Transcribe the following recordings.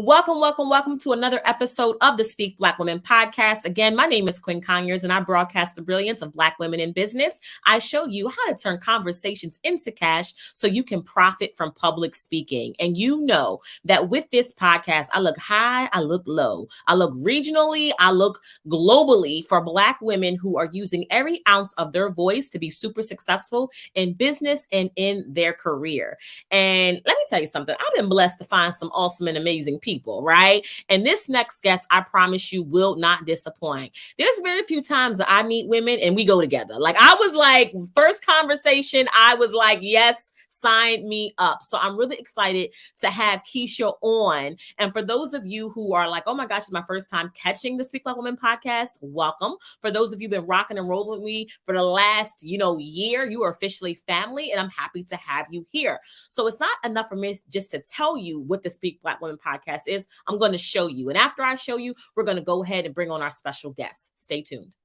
Welcome to another episode of the Speak Black Women podcast. Again, my name is Quinn Conyers, and I broadcast the brilliance of Black women in business. I show you how to turn conversations into cash so you can profit from public speaking. And you know that with this podcast, I look high, I look low, I look regionally, I look globally for Black women who are using every ounce of their voice to be super successful in business and in their career. And let me tell you something, I've been blessed to find some awesome and amazing people, right? And this next guest, I promise you, will not disappoint. There's very few times that I meet women and we go together. Like I was like, first conversation, I was like, yes, sign me up. So I'm really excited to have Keisha on. And for those of you who are like, oh my gosh, it's my first time catching the Speak Black Women podcast, welcome. For those of you who've been rocking and rolling with me for the last, year, you are officially family, and I'm happy to have you here. So it's not enough for me just to tell you what the Speak Black Women podcast is. I'm going to show you. And after I show you, we're going to go ahead and bring on our special guest. Stay tuned.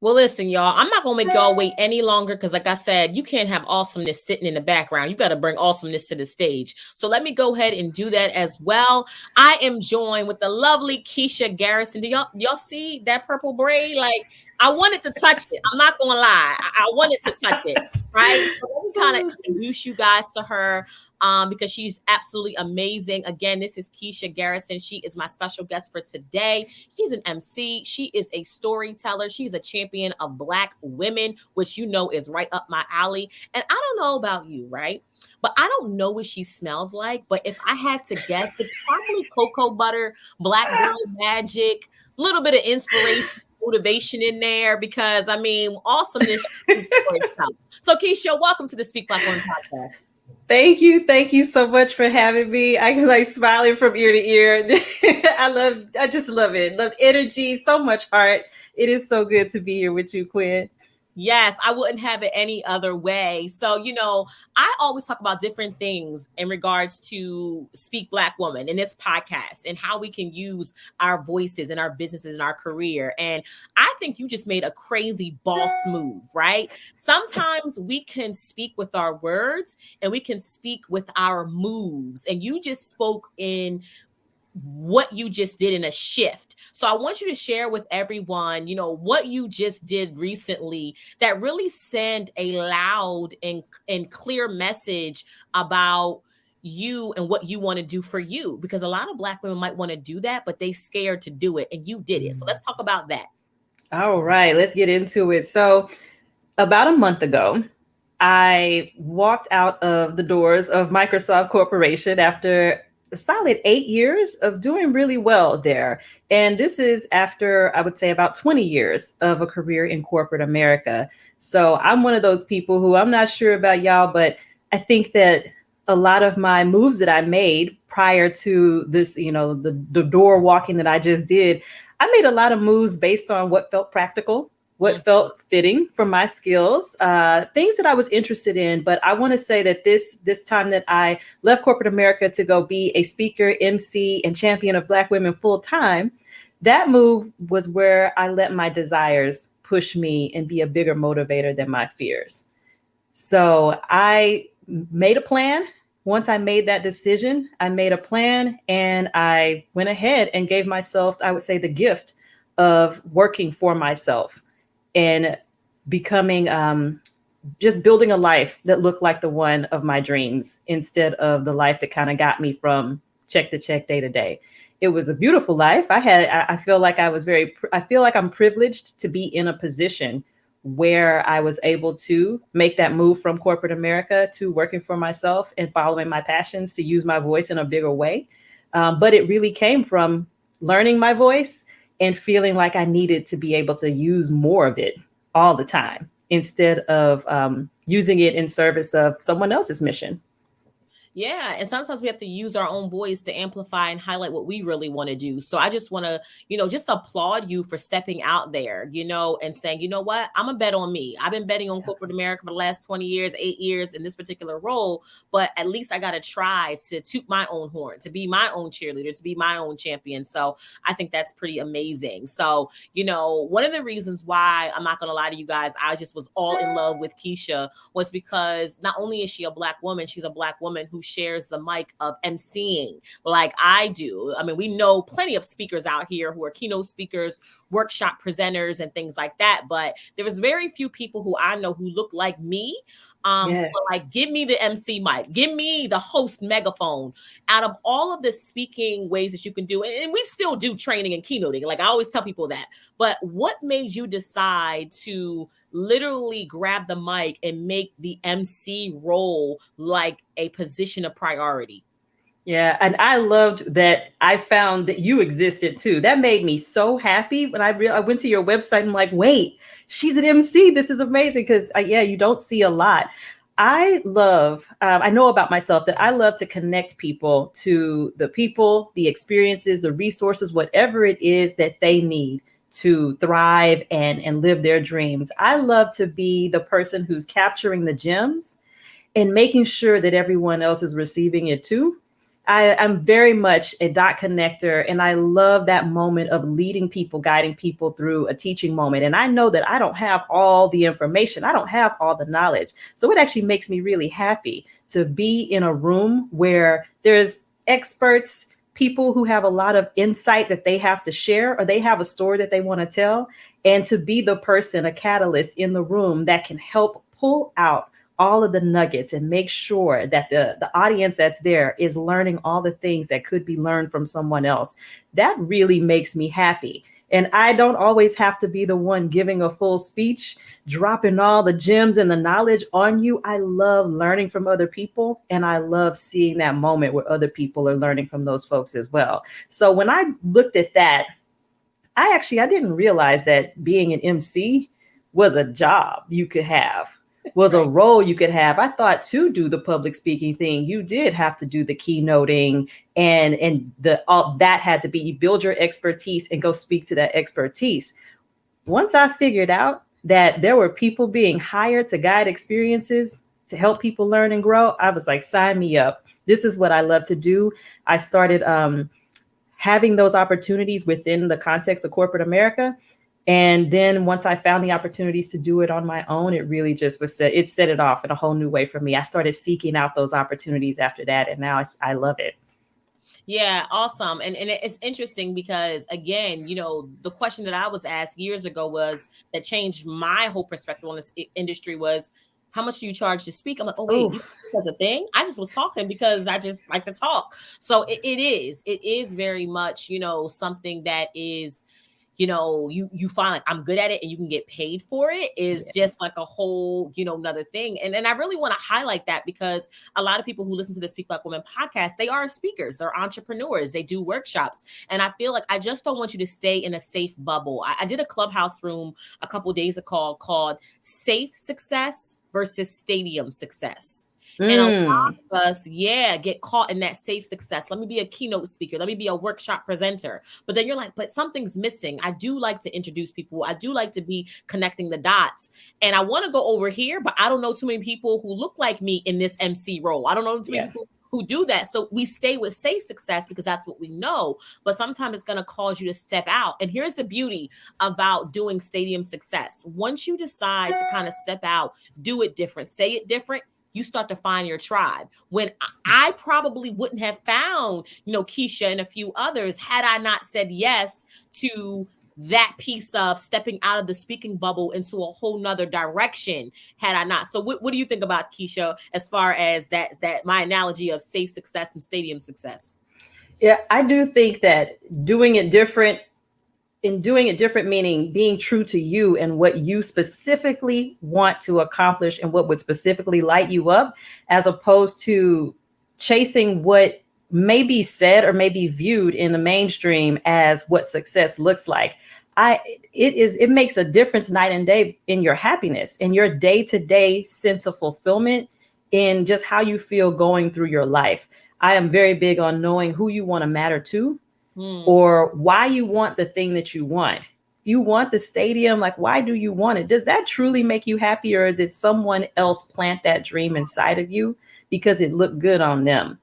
Well, listen, y'all, I'm not going to make y'all wait any longer because, like I said, you can't have awesomeness sitting in the background. You got to bring awesomeness to the stage. So let me go ahead and do that as well. I am joined with the lovely Keisha Garrison. Do y'all see that purple braid? Like, I wanted to touch it. I'm not going to lie. I wanted to touch it, right? So let me kind of introduce you guys to her because she's absolutely amazing. Again, this is Keisha Garrison. She is my special guest for today. She's an MC. She is a storyteller. She's a champion of Black women, which you know is right up my alley. And I don't know about you, right? But I don't know what she smells like. But if I had to guess, it's probably cocoa butter, Black girl magic, a little bit of inspiration, motivation in there, because I mean, awesomeness. So Keisha, welcome to the Speak Black Women podcast. Thank you so much for having me. I can like smiling from ear to ear. I just love it. Love energy, so much heart. It is so good to be here with you, Quinn. Yes, I wouldn't have it any other way. So, I always talk about different things in regards to Speak Black Woman in this podcast and how we can use our voices in our businesses and our career. And I think you just made a crazy boss move, right? Sometimes we can speak with our words and we can speak with our moves. And you just spoke in what you just did in a shift. So I want you to share with everyone, what you just did recently that really send a loud and clear message about you and what you want to do for you, because a lot of Black women might want to do that, but they scared to do it, and you did it. So let's talk about that. All right, let's get into it. So about a month ago, I walked out of the doors of Microsoft Corporation after a solid 8 years of doing really well there. And this is after, I would say, about 20 years of a career in corporate America. So I'm one of those people who, I'm not sure about y'all, but I think that a lot of my moves that I made prior to this, the door walking that I just did, I made a lot of moves based on what felt practical, what felt fitting for my skills, things that I was interested in. But I want to say that this time that I left corporate America to go be a speaker, MC, and champion of Black women full time, that move was where I let my desires push me and be a bigger motivator than my fears. So I made a plan. Once I made that decision, I made a plan and I went ahead and gave myself, I would say, the gift of working for myself and becoming, just building a life that looked like the one of my dreams instead of the life that kind of got me from check to check, day to day. It was a beautiful life. I feel like I'm privileged to be in a position where I was able to make that move from corporate America to working for myself and following my passions to use my voice in a bigger way. But it really came from learning my voice and feeling like I needed to be able to use more of it all the time instead of using it in service of someone else's mission. Yeah. And sometimes we have to use our own voice to amplify and highlight what we really want to do. So I just want to, just applaud you for stepping out there, and saying, you know what, I'm a bet on me. I've been betting on corporate America for the last 20 years, 8 years in this particular role, but at least I got to try to toot my own horn, to be my own cheerleader, to be my own champion. So I think that's pretty amazing. So, one of the reasons why, I'm not going to lie to you guys, I just was all in love with Keisha was because not only is she a Black woman, she's a Black woman who shares the mic of emceeing like I do. I mean, we know plenty of speakers out here who are keynote speakers, workshop presenters, and things like that. But there was very few people who I know who look like me. Who were like, give me the MC mic, give me the host megaphone. Out of all of the speaking ways that you can do, and we still do training and keynoting, like I always tell people that. But what made you decide to literally grab the mic and make the MC role like a position of priority? Yeah, and I loved that I found that you existed too. That made me so happy when I went to your website and I'm like, wait, she's an MC. This is amazing because yeah, you don't see a lot. I love, I know about myself that I love to connect people to the people, the experiences, the resources, whatever it is that they need to thrive and live their dreams. I love to be the person who's capturing the gems and making sure that everyone else is receiving it too. I'm very much a dot connector, and I love that moment of leading people, guiding people through a teaching moment. And I know that I don't have all the information. I don't have all the knowledge. So it actually makes me really happy to be in a room where there's experts, people who have a lot of insight that they have to share, or they have a story that they want to tell, and to be the person, a catalyst in the room that can help pull out all of the nuggets and make sure that the audience that's there is learning all the things that could be learned from someone else. That really makes me happy. And I don't always have to be the one giving a full speech, dropping all the gems and the knowledge on you. I love learning from other people, and I love seeing that moment where other people are learning from those folks as well. So when I looked at that, I didn't realize that being an MC was a job you could have, was a role you could have. I thought to do the public speaking thing, you did have to do the keynoting and the all that had to be, you build your expertise and go speak to that expertise. Once I figured out that there were people being hired to guide experiences to help people learn and grow, I was like, sign me up. This is what I love to do. I started having those opportunities within the context of corporate America. And then once I found the opportunities to do it on my own, it really just set it off in a whole new way for me. I started seeking out those opportunities after that. And now I love it. Yeah, awesome. And it's interesting because, again, the question that I was asked years ago that changed my whole perspective on this industry was, how much do you charge to speak? I'm like, oh, wait, that's a thing? I just was talking because I just like to talk. So it is very much, something that is, you find like I'm good at it and you can get paid for it is just like a whole, another thing. And I really want to highlight that because a lot of people who listen to the Speak Black Women podcast, they are speakers, they're entrepreneurs, they do workshops. And I feel like I just don't want you to stay in a safe bubble. I did a Clubhouse room a couple of days ago called Safe Success versus Stadium Success. And a lot of us, get caught in that safe success. Let me be a keynote speaker. Let me be a workshop presenter. But then you're like, but something's missing. I do like to introduce people. I do like to be connecting the dots. And I want to go over here, but I don't know too many people who look like me in this MC role. I don't know too many people who do that. So we stay with safe success because that's what we know. But sometimes it's going to cause you to step out. And here's the beauty about doing stadium success. Once you decide to kind of step out, do it different, say it different, you start to find your tribe. When I probably wouldn't have found, Keisha and a few others had I not said yes to that piece of stepping out of the speaking bubble into a whole nother direction had I not. So what do you think about, Keisha, as far as that my analogy of safe success and stadium success? Yeah, I do think that doing it different, meaning being true to you and what you specifically want to accomplish and what would specifically light you up, as opposed to chasing what may be said or may be viewed in the mainstream as what success looks like. It makes a difference night and day in your happiness and your day-to-day sense of fulfillment in just how you feel going through your life. I am very big on knowing who you want to matter to, or why you want the thing that you want. You want the stadium, like, why do you want it? Does that truly make you happy, or did someone else plant that dream inside of you because it looked good on them?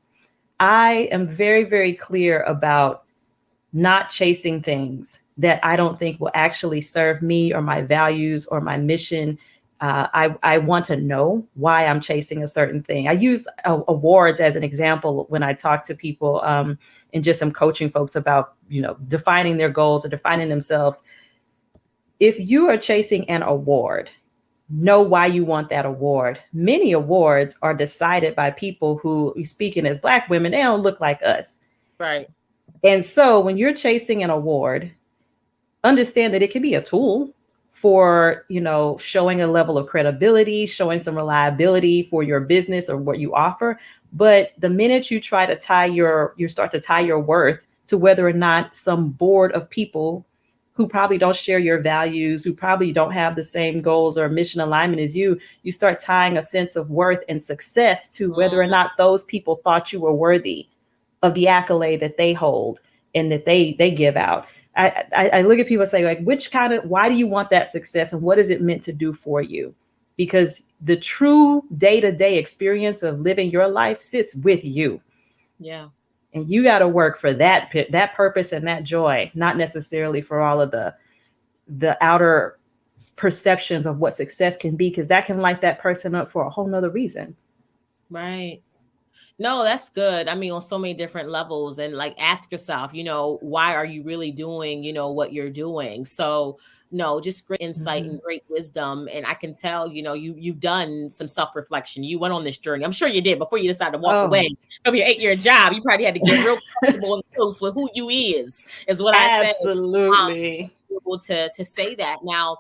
I am very, very clear about not chasing things that I don't think will actually serve me or my values or my mission. I want to know why I'm chasing a certain thing. I use awards as an example when I talk to people, and just some coaching folks about, defining their goals or defining themselves. If you are chasing an award, know why you want that award. Many awards are decided by people who, speaking as Black women, they don't look like us. Right. And so when you're chasing an award, understand that it can be a tool for, showing a level of credibility, showing some reliability for your business or what you offer. But the minute you try to start to tie your worth to whether or not some board of people who probably don't share your values, who probably don't have the same goals or mission alignment as you start tying a sense of worth and success to whether or not those people thought you were worthy of the accolade that they hold and that they give out. I look at people and say, like, why do you want that success, and what is it meant to do for you? Because the true day-to-day experience of living your life sits with you. Yeah. And you got to work for that purpose and that joy, not necessarily for all of the outer perceptions of what success can be, because that can light that person up for a whole nother reason. Right. No, that's good. I mean, on so many different levels, and like, ask yourself, why are you really doing, what you're doing? So no, just great insight and great wisdom. And I can tell, you've done some self-reflection. You went on this journey. I'm sure you did before you decided to walk away from your 8-year job. You probably had to get real comfortable and close with who you is what I said. Absolutely. Able to say that. Now,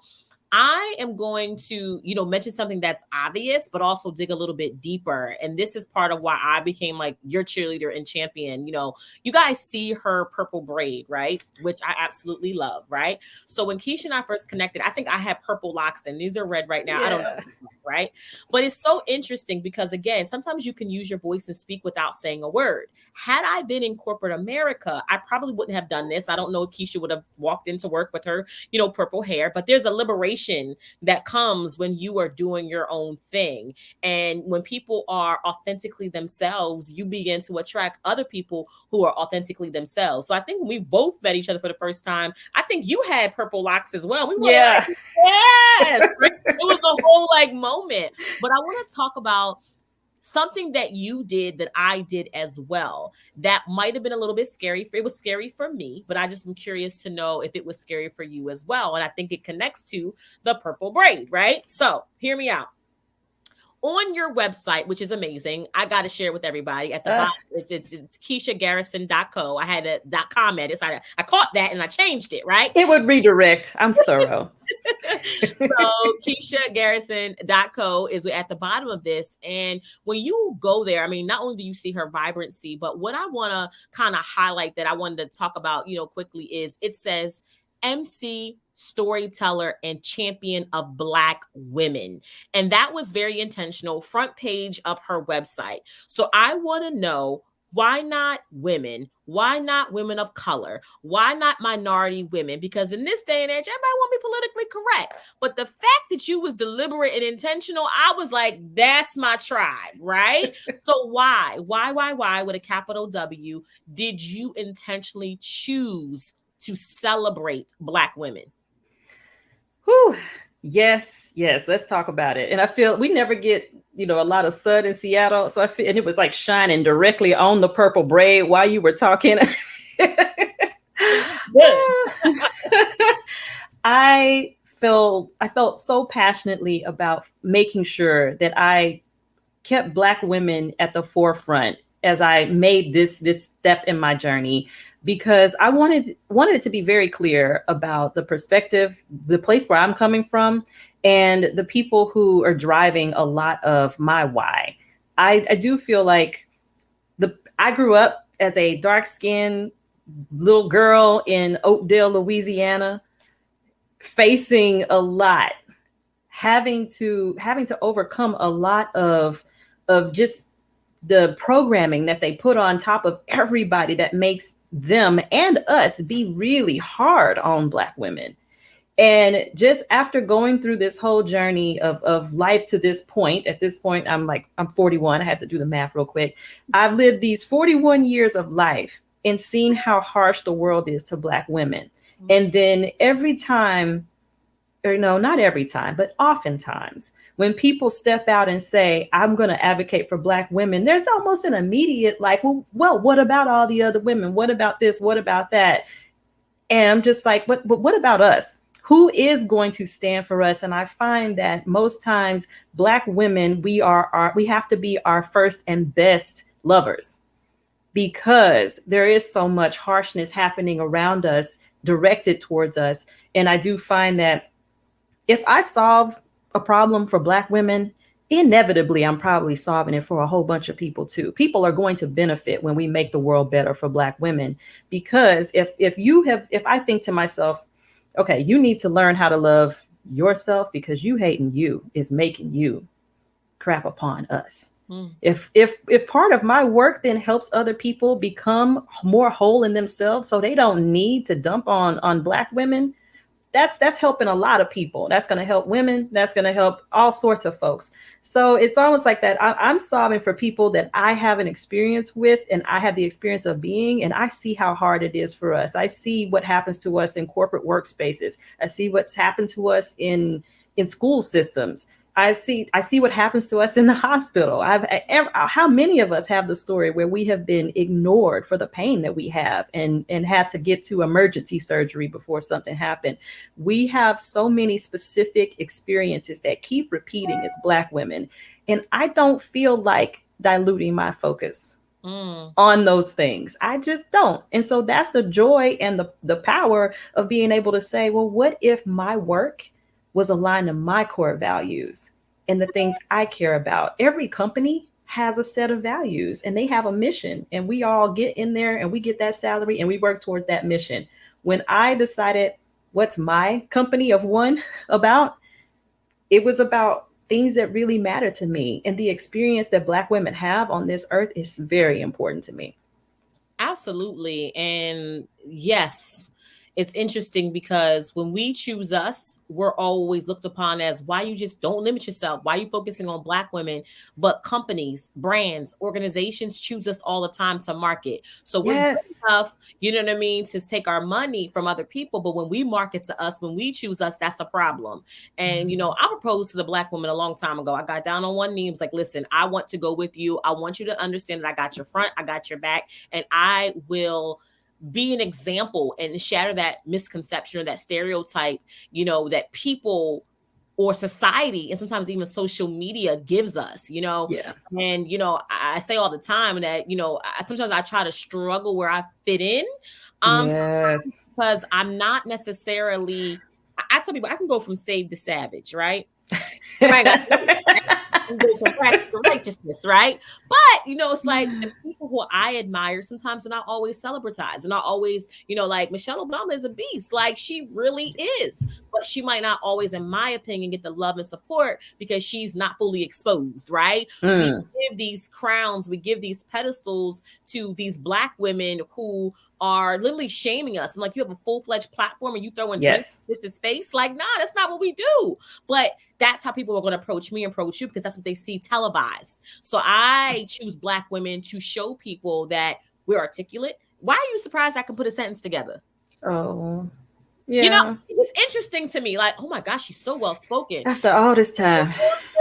I am going to, mention something that's obvious, but also dig a little bit deeper. And this is part of why I became like your cheerleader and champion. You guys see her purple braid, right? Which I absolutely love, right? So when Keisha and I first connected, I think I had purple locks, and these are red right now. Yeah. I don't know, right? But it's so interesting because, again, sometimes you can use your voice and speak without saying a word. Had I been in corporate America, I probably wouldn't have done this. I don't know if Keisha would have walked into work with her, purple hair, but there's a liberation that comes when you are doing your own thing. And when people are authentically themselves, you begin to attract other people who are authentically themselves. So I think when we both met each other for the first time, I think you had purple locks as well. We were like, yes, it was a whole moment. But I want to talk about something that you did that I did as well that might have been a little bit scary. It was scary for me, but I just am curious to know if it was scary for you as well. And I think it connects to the purple braid, right? So hear me out. On your website, which is amazing, I got to share it with everybody. At the bottom, it's KeishaGarrison.co. I had a .com at it, so I caught that and I changed it, right? It would redirect. I'm thorough. So KeishaGarrison.co is at the bottom of this. And when you go there, I mean, not only do you see her vibrancy, but what I want to kind of highlight that I wanted to talk about, quickly is it says MC, storyteller, and champion of Black women. And that was very intentional. Front page of her website. So I want to know, why not women? Why not women of color? Why not minority women? Because in this day and age, everybody want to be politically correct. But the fact that you was deliberate and intentional, I was like, that's my tribe, right? So why with a capital W did you intentionally choose to celebrate Black women? Whew. Yes. Let's talk about it. And I feel we never get, a lot of sun in Seattle. So I feel, and it was like shining directly on the purple braid while you were talking. I felt so passionately about making sure that I kept Black women at the forefront as I made this step in my journey, because I wanted it to be very clear about the perspective, the place where I'm coming from, and the people who are driving a lot of my why. I do feel like I grew up as a dark-skinned little girl in Oakdale, Louisiana, facing a lot, having to overcome a lot of of just the programming that they put on top of everybody that makes them and us be really hard on Black women. And just after going through this whole journey of life to this point, at this point, I'm 41. I had to do the math real quick. I've lived these 41 years of life and seen how harsh the world is to Black women. And then every time, or no, not every time, but oftentimes, when people step out and say, I'm going to advocate for Black women, there's almost an immediate like, well, what about all the other women? What about this? What about that? And I'm just like, but what about us? Who is going to stand for us? And I find that most times Black women, we have to be our first and best lovers, because there is so much harshness happening around us, directed towards us. And I do find that if I solve a problem for Black women, inevitably, I'm probably solving it for a whole bunch of people too. People are going to benefit when we make the world better for Black women. Because if I think to myself, okay, you need to learn how to love yourself, because you hating you is making you crap upon us. If part of my work then helps other people become more whole in themselves, so they don't need to dump on Black women, that's helping a lot of people. That's going to help women. That's going to help all sorts of folks. So it's almost like that. I'm solving for people that I have an experience with, and I have the experience of being, and I see how hard it is for us. I see what happens to us in corporate workspaces. I see what's happened to us in school systems. I see what happens to us in the hospital. How many of us have the story where we have been ignored for the pain that we have and had to get to emergency surgery before something happened. We have so many specific experiences that keep repeating as Black women. And I don't feel like diluting my focus on those things. I just don't. And so that's the joy and the power of being able to say, well, what if my work was aligned to my core values and the things I care about? Every company has a set of values and they have a mission, and we all get in there and we get that salary and we work towards that mission. When I decided what's my company of one about, it was about things that really matter to me, and the experience that Black women have on this earth is very important to me. Absolutely. And yes, it's interesting because when we choose us, we're always looked upon as, why you just don't limit yourself? Why are you focusing on Black women? But companies, brands, organizations choose us all the time to market. So we're tough, you know what I mean, to take our money from other people. But when we market to us, when we choose us, that's a problem. And, you know, I proposed to the Black woman a long time ago. I got down on one knee and was like, listen, I want to go with you. I want you to understand that I got your front, I got your back, and I will be an example and shatter that misconception or that stereotype, you know, that people or society and sometimes even social media gives us, you know. And, you know, I say all the time that, you know, sometimes I try to struggle where I fit in, because I'm not necessarily, I tell people I can go from saved to savage, right? Go from practical righteousness, right? But, you know, it's like the people who I admire sometimes are not always celebritized. They're not always, you know, like Michelle Obama is a beast. Like, she really is. But she might not always, in my opinion, get the love and support because she's not fully exposed, right? We give these crowns, we give these pedestals to these Black women who are literally shaming us. And like, you have a full-fledged platform and you throw in drinks in this space. Like, nah, that's not what we do. But that's how people are going to approach me and approach you, because that's what they see televised. So I choose Black women to show people that we're articulate. Why are you surprised I can put a sentence together? Oh, yeah. You know, it's interesting to me. Like, oh my gosh, she's so well spoken after all this time. Like,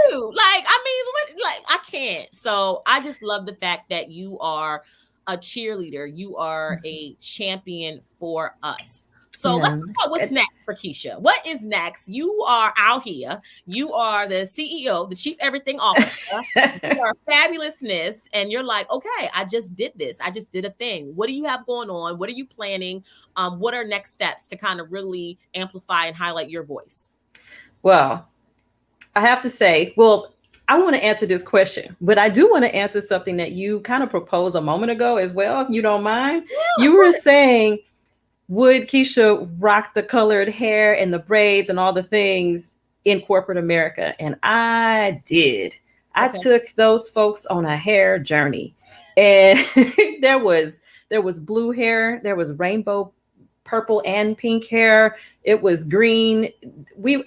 I mean, I can't. So I just love the fact that you are a cheerleader. You are a champion for us. So let's talk about what's next for Keisha. What is next? You are out here. You are the CEO, the Chief Everything Officer. You are fabulousness. And you're like, okay, I just did this. I just did a thing. What do you have going on? What are you planning? What are next steps to kind of really amplify and highlight your voice? Well, I have to say, I want to answer this question, but I do want to answer something that you kind of proposed a moment ago as well, if you don't mind. Yeah, you were saying, would Keisha rock the colored hair and the braids and all the things in corporate America? And I did. I Okay. took those folks on a hair journey. And there was blue hair, there was rainbow purple and pink hair, it was green.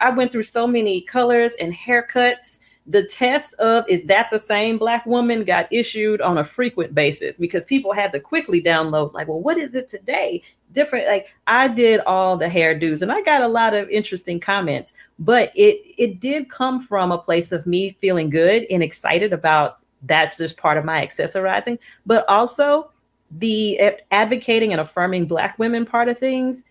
I went through so many colors and haircuts. The test of is that the same black woman got issued on a frequent basis because people had to quickly download, like, well, what is it today? Different, like I did all the hairdos and I got a lot of interesting comments, but it did come from a place of me feeling good and excited about that's just part of my accessorizing, but also the advocating and affirming black women part of things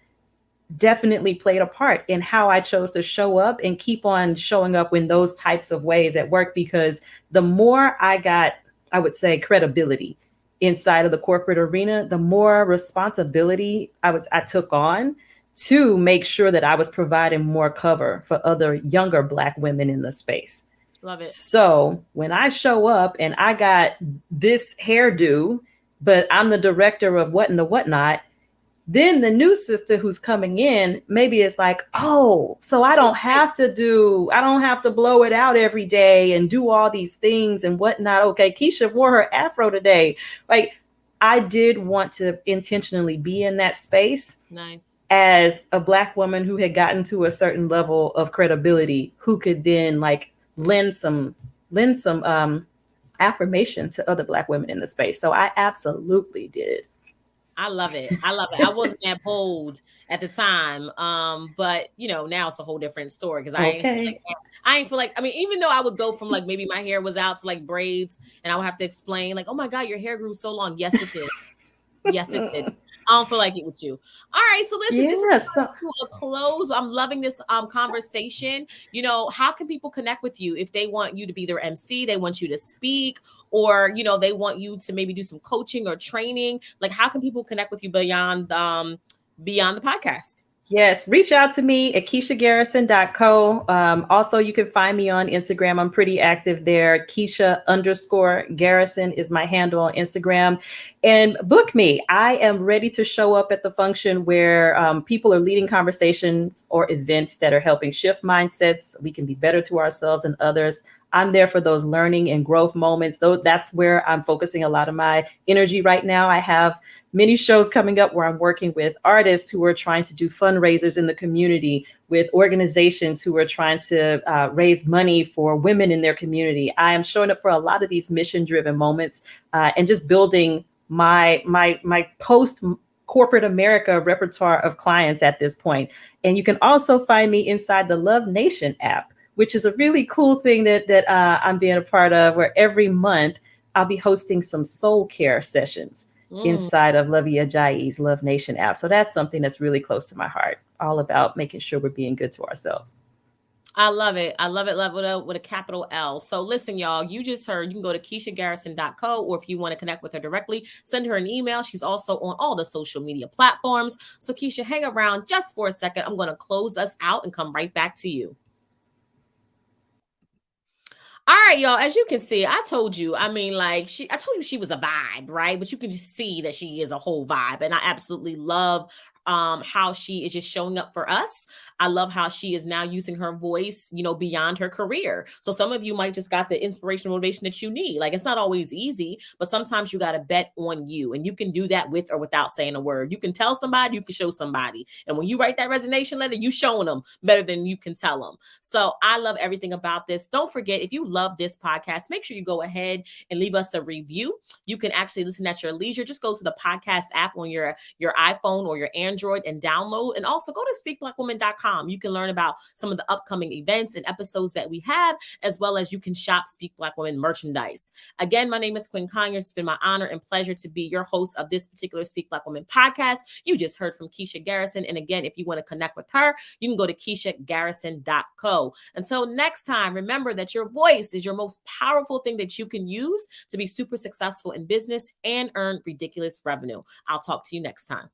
definitely played a part in how I chose to show up and keep on showing up in those types of ways at work. Because the more I got, I would say, credibility inside of the corporate arena, the more responsibility I took on to make sure that I was providing more cover for other younger black women in the space. Love it. So when I show up and I got this hairdo, but I'm the director of what and the whatnot, then the new sister who's coming in, maybe it's like, oh, so I don't have to blow it out every day and do all these things and whatnot. Okay, Keisha wore her afro today. Like, I did want to intentionally be in that space. Nice. As a black woman who had gotten to a certain level of credibility, who could then like lend some affirmation to other black women in the space. So I absolutely did. I love it. I love it. I wasn't that bold at the time. But now it's a whole different story because Okay. I ain't feel like, I mean, even though I would go from like maybe my hair was out to like braids and I would have to explain like, oh my God, your hair grew so long. Yes, it did. Yes, it did. I don't feel like it with you. All right. So listen, this is So a close. I'm loving this conversation. How can people connect with you if they want you to be their MC, they want you to speak, or they want you to maybe do some coaching or training? Like, how can people connect with you beyond the podcast? yes, reach out to me at KeishaGarrison.co. Also, you can find me on Instagram. I'm pretty active there. Keisha_Garrison is my handle on Instagram. And book me. I am ready to show up at the function where people are leading conversations or events that are helping shift mindsets. We can be better to ourselves and others. I'm there for those learning and growth moments. Though that's where I'm focusing a lot of my energy right now. I have many shows coming up where I'm working with artists who are trying to do fundraisers in the community, with organizations who are trying to raise money for women in their community. I am showing up for a lot of these mission-driven moments and just building my post corporate America repertoire of clients at this point. And you can also find me inside the Love Nation app, which is a really cool thing that I'm being a part of, where every month I'll be hosting some soul care sessions inside of Lovey Ajayi's Love Nation app. So that's something that's really close to my heart, all about making sure we're being good to ourselves. I love it. I love it. Love it with a capital L. So listen, y'all, you just heard, you can go to KeishaGarrison.co, or if you want to connect with her directly, send her an email. She's also on all the social media platforms. So Keisha, hang around just for a second. I'm going to close us out and come right back to you. All right, y'all. As you can see, I told you. I mean, I told you she was a vibe, right? But you can just see that she is a whole vibe, and I absolutely love how she is just showing up for us. I love how she is now using her voice, beyond her career. So some of you might just got the inspiration, motivation that you need. Like, it's not always easy, but sometimes you got to bet on you, and you can do that with or without saying a word. You can tell somebody, you can show somebody. And when you write that resignation letter, you showing them better than you can tell them. So I love everything about this. Don't forget, if you love this podcast, make sure you go ahead and leave us a review. You can actually listen at your leisure. Just go to the podcast app on your iPhone or your Android and download. And also go to speakblackwoman.com. You can learn about some of the upcoming events and episodes that we have, as well as you can shop Speak Black Woman merchandise. Again, my name is Quinn Conyers. It's been my honor and pleasure to be your host of this particular Speak Black Woman podcast. You just heard from Keisha Garrison. And again, if you want to connect with her, you can go to KeishaGarrison.co. Until next time, remember that your voice is your most powerful thing that you can use to be super successful in business and earn ridiculous revenue. I'll talk to you next time.